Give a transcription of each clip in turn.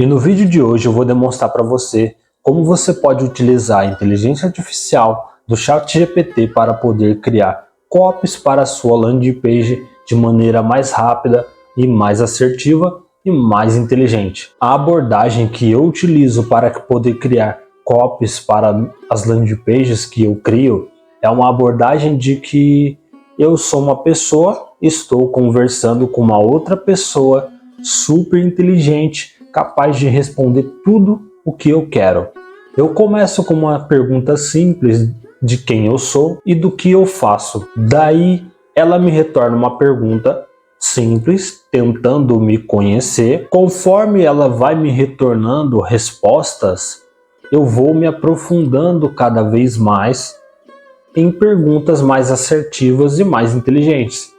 E no vídeo de hoje eu vou demonstrar para você como você pode utilizar a inteligência artificial do ChatGPT para poder criar copies para a sua landing page de maneira mais rápida e mais assertiva e mais inteligente. A abordagem que eu utilizo para poder criar copies para as landing pages que eu crio é uma abordagem de que eu sou uma pessoa, estou conversando com uma outra pessoa super inteligente, capaz de responder tudo o que eu quero. Eu começo com uma pergunta simples de quem eu sou e do que eu faço. Daí ela me retorna uma pergunta simples, tentando me conhecer. Conforme ela vai me retornando respostas, eu vou me aprofundando cada vez mais em perguntas mais assertivas e mais inteligentes.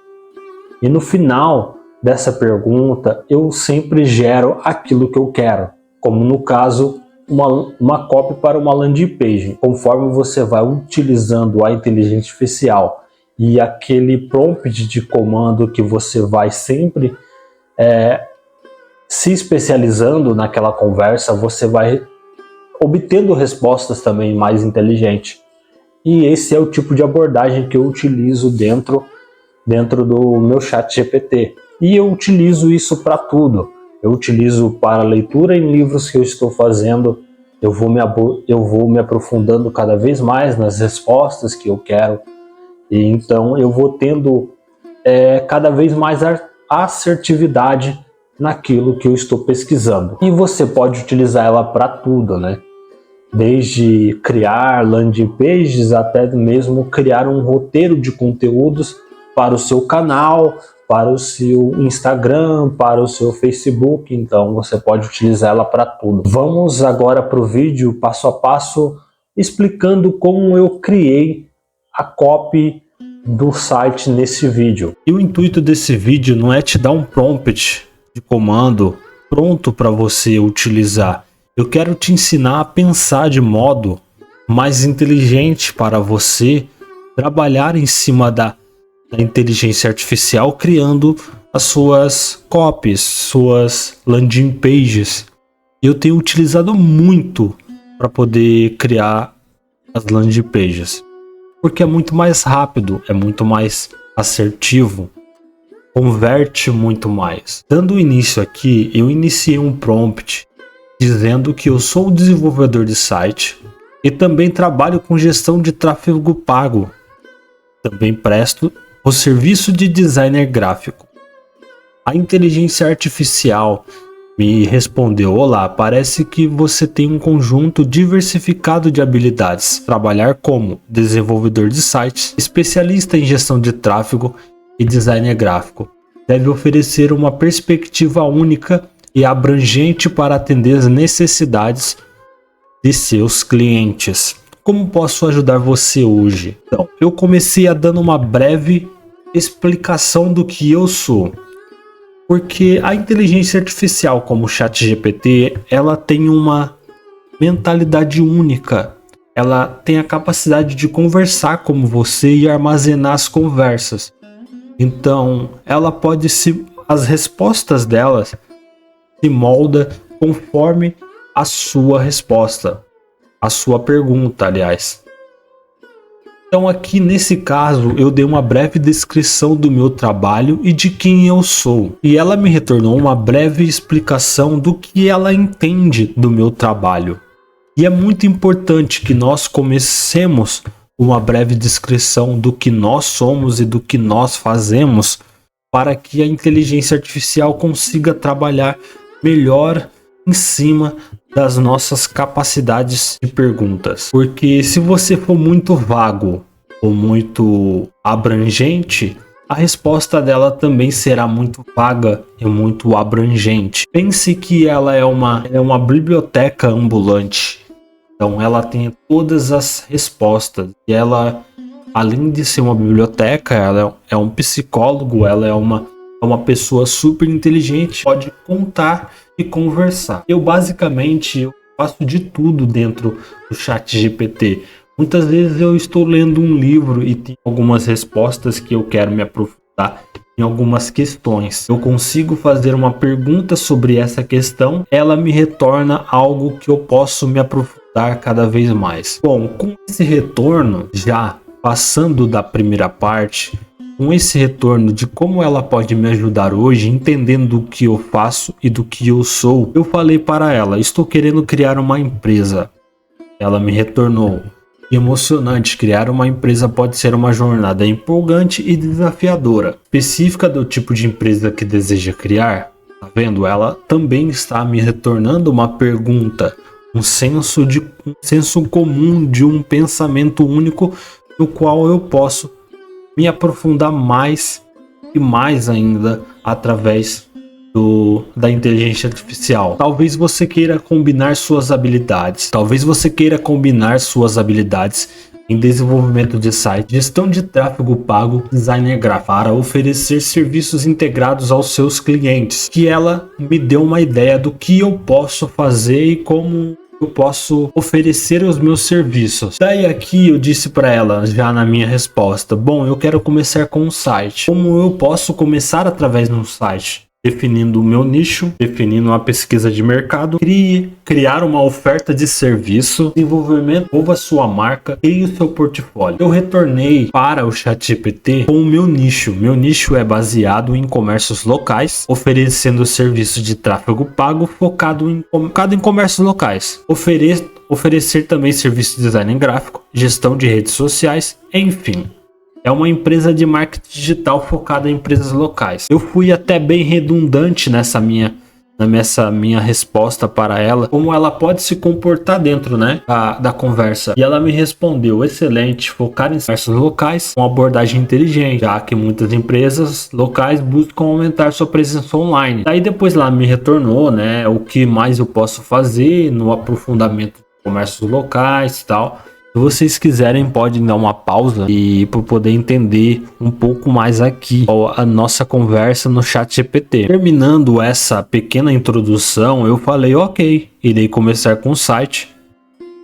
E no final dessa pergunta, eu sempre gero aquilo que eu quero, como no caso, uma copy para uma landing page. Conforme você vai utilizando a inteligência artificial e aquele prompt de comando que você vai sempre se especializando naquela conversa, você vai obtendo respostas também mais inteligentes. E esse é o tipo de abordagem que eu utilizo dentro do meu ChatGPT. E eu utilizo isso para tudo. Eu utilizo para leitura em livros que eu estou fazendo. Eu vou me aprofundando cada vez mais nas respostas que eu quero. E então eu vou tendo cada vez mais assertividade naquilo que eu estou pesquisando. E você pode utilizar ela para tudo, né? Desde criar landing pages até mesmo criar um roteiro de conteúdos para o seu canal, para o seu Instagram, para o seu Facebook. Então você pode utilizar ela para tudo. Vamos agora para o vídeo passo a passo explicando como eu criei a copy do site nesse vídeo. E o intuito desse vídeo não é te dar um prompt de comando pronto para você utilizar. Eu quero te ensinar a pensar de modo mais inteligente para você trabalhar em cima da inteligência artificial, criando as suas copies, suas landing pages. Eu tenho utilizado muito para poder criar as landing pages, porque é muito mais rápido, é muito mais assertivo, converte muito mais. Dando início aqui, eu iniciei um prompt dizendo que eu sou desenvolvedor de site e também trabalho com gestão de tráfego pago. Também presto o serviço de designer gráfico. A inteligência artificial me respondeu: olá, parece que você tem um conjunto diversificado de habilidades. Trabalhar como desenvolvedor de sites, especialista em gestão de tráfego e designer gráfico. Deve oferecer uma perspectiva única e abrangente para atender as necessidades de seus clientes. Como posso ajudar você hoje? Então, eu comecei dando uma breve explicação do que eu sou. Porque a inteligência artificial, como o ChatGPT, ela tem uma mentalidade única. Ela tem a capacidade de conversar como você e armazenar as conversas. Então, ela pode as respostas delas se molda conforme a sua resposta, a sua pergunta, aliás. Então aqui nesse caso eu dei uma breve descrição do meu trabalho e de quem eu sou. E ela me retornou uma breve explicação do que ela entende do meu trabalho. E é muito importante que nós comecemos uma breve descrição do que nós somos e do que nós fazemos para que a inteligência artificial consiga trabalhar melhor em cima das nossas capacidades de perguntas. Porque se você for muito vago ou muito abrangente, a resposta dela também será muito vaga e muito abrangente. Pense que ela é uma biblioteca ambulante. Então ela tem todas as respostas. E ela, além de ser uma biblioteca, ela é um psicólogo, ela é uma pessoa super inteligente, pode contar e conversar. Eu basicamente faço de tudo dentro do ChatGPT. Muitas vezes eu estou lendo um livro e tem algumas respostas que eu quero me aprofundar em algumas questões. Eu consigo fazer uma pergunta sobre essa questão, ela me retorna algo que eu posso me aprofundar cada vez mais. Bom, com esse retorno, já passando da primeira parte, com esse retorno de como ela pode me ajudar hoje, entendendo o que eu faço e do que eu sou, eu falei para ela: estou querendo criar uma empresa. Ela me retornou: emocionante, criar uma empresa pode ser uma jornada empolgante e desafiadora. Específica do tipo de empresa que deseja criar? Tá vendo? Ela também está me retornando uma pergunta, um senso comum de um pensamento único no qual eu posso me aprofundar mais e mais ainda através da inteligência artificial. Talvez você queira combinar suas habilidades. Em desenvolvimento de site, gestão de tráfego pago, designer gráfico, para oferecer serviços integrados aos seus clientes. Que ela me deu uma ideia do que eu posso fazer e como eu posso oferecer os meus serviços. Daí aqui eu disse para ela, já na minha resposta: bom, eu quero começar com um site. Como eu posso começar através de um site? Definindo o meu nicho, definindo uma pesquisa de mercado, criar uma oferta de serviço, desenvolvimento, desenvolva sua marca, crie o seu portfólio. Eu retornei para o ChatGPT com o meu nicho. Meu nicho é baseado em comércios locais, oferecendo serviço de tráfego pago focado em comércios locais. Oferecer também serviço de design gráfico, gestão de redes sociais, enfim. É uma empresa de marketing digital focada em empresas locais. Eu fui até bem redundante nessa minha resposta para ela, como ela pode se comportar dentro, da conversa. E ela me respondeu: excelente, focar em comércios locais com abordagem inteligente, já que muitas empresas locais buscam aumentar sua presença online. Daí depois ela me retornou, o que mais eu posso fazer no aprofundamento de comércios locais e tal. Se vocês quiserem, podem dar uma pausa e para poder entender um pouco mais aqui a nossa conversa no ChatGPT. Terminando essa pequena introdução, eu falei: ok, irei começar com o site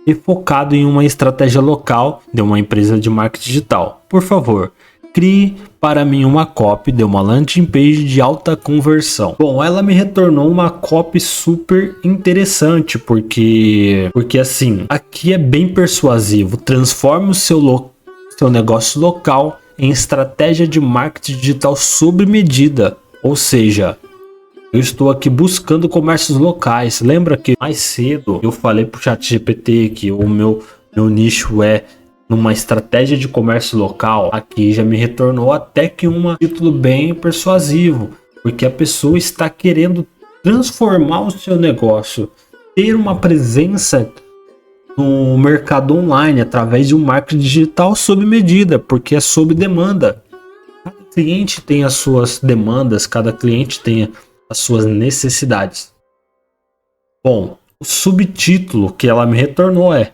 e focado em uma estratégia local de uma empresa de marketing digital. Por favor, crie para mim uma copy de uma landing page de alta conversão. Bom, ela me retornou uma copy super interessante, porque assim, aqui é bem persuasivo. Transforme o seu negócio local em estratégia de marketing digital sob medida. Ou seja, eu estou aqui buscando comércios locais. Lembra que mais cedo eu falei para o ChatGPT que o meu nicho é numa estratégia de comércio local? Aqui já me retornou até que um título bem persuasivo, porque a pessoa está querendo transformar o seu negócio, ter uma presença no mercado online através de um marketing digital sob medida, porque é sob demanda. Cada cliente tem as suas demandas, cada cliente tem as suas necessidades. Bom, o subtítulo que ela me retornou é: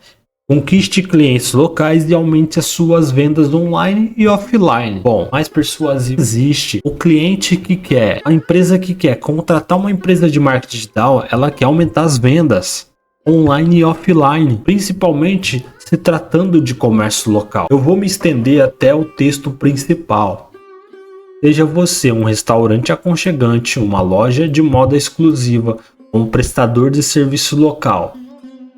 conquiste clientes locais e aumente as suas vendas online e offline. Bom, mais persuasivo existe. O cliente que quer, a empresa que quer contratar uma empresa de marketing digital, ela quer aumentar as vendas online e offline, principalmente se tratando de comércio local. Eu vou me estender até o texto principal. Seja você um restaurante aconchegante, uma loja de moda exclusiva, um prestador de serviço local.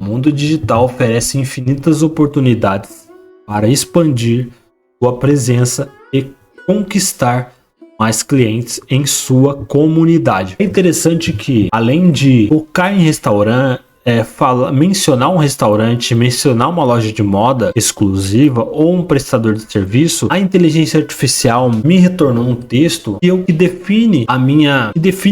O mundo digital oferece infinitas oportunidades para expandir sua presença e conquistar mais clientes em sua comunidade. É interessante que, além de focar em restaurante, mencionar um restaurante, mencionar uma loja de moda exclusiva ou um prestador de serviço, a inteligência artificial me retornou um texto que define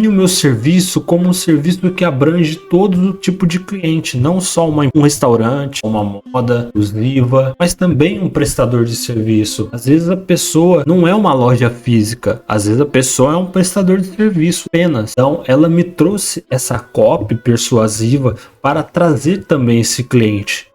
o meu serviço como um serviço que abrange todo o tipo de cliente, não só um restaurante, uma moda exclusiva, mas também um prestador de serviço. Às vezes a pessoa não é uma loja física, às vezes a pessoa é um prestador de serviço apenas. Então ela me trouxe essa copy persuasiva para trazer também esse cliente.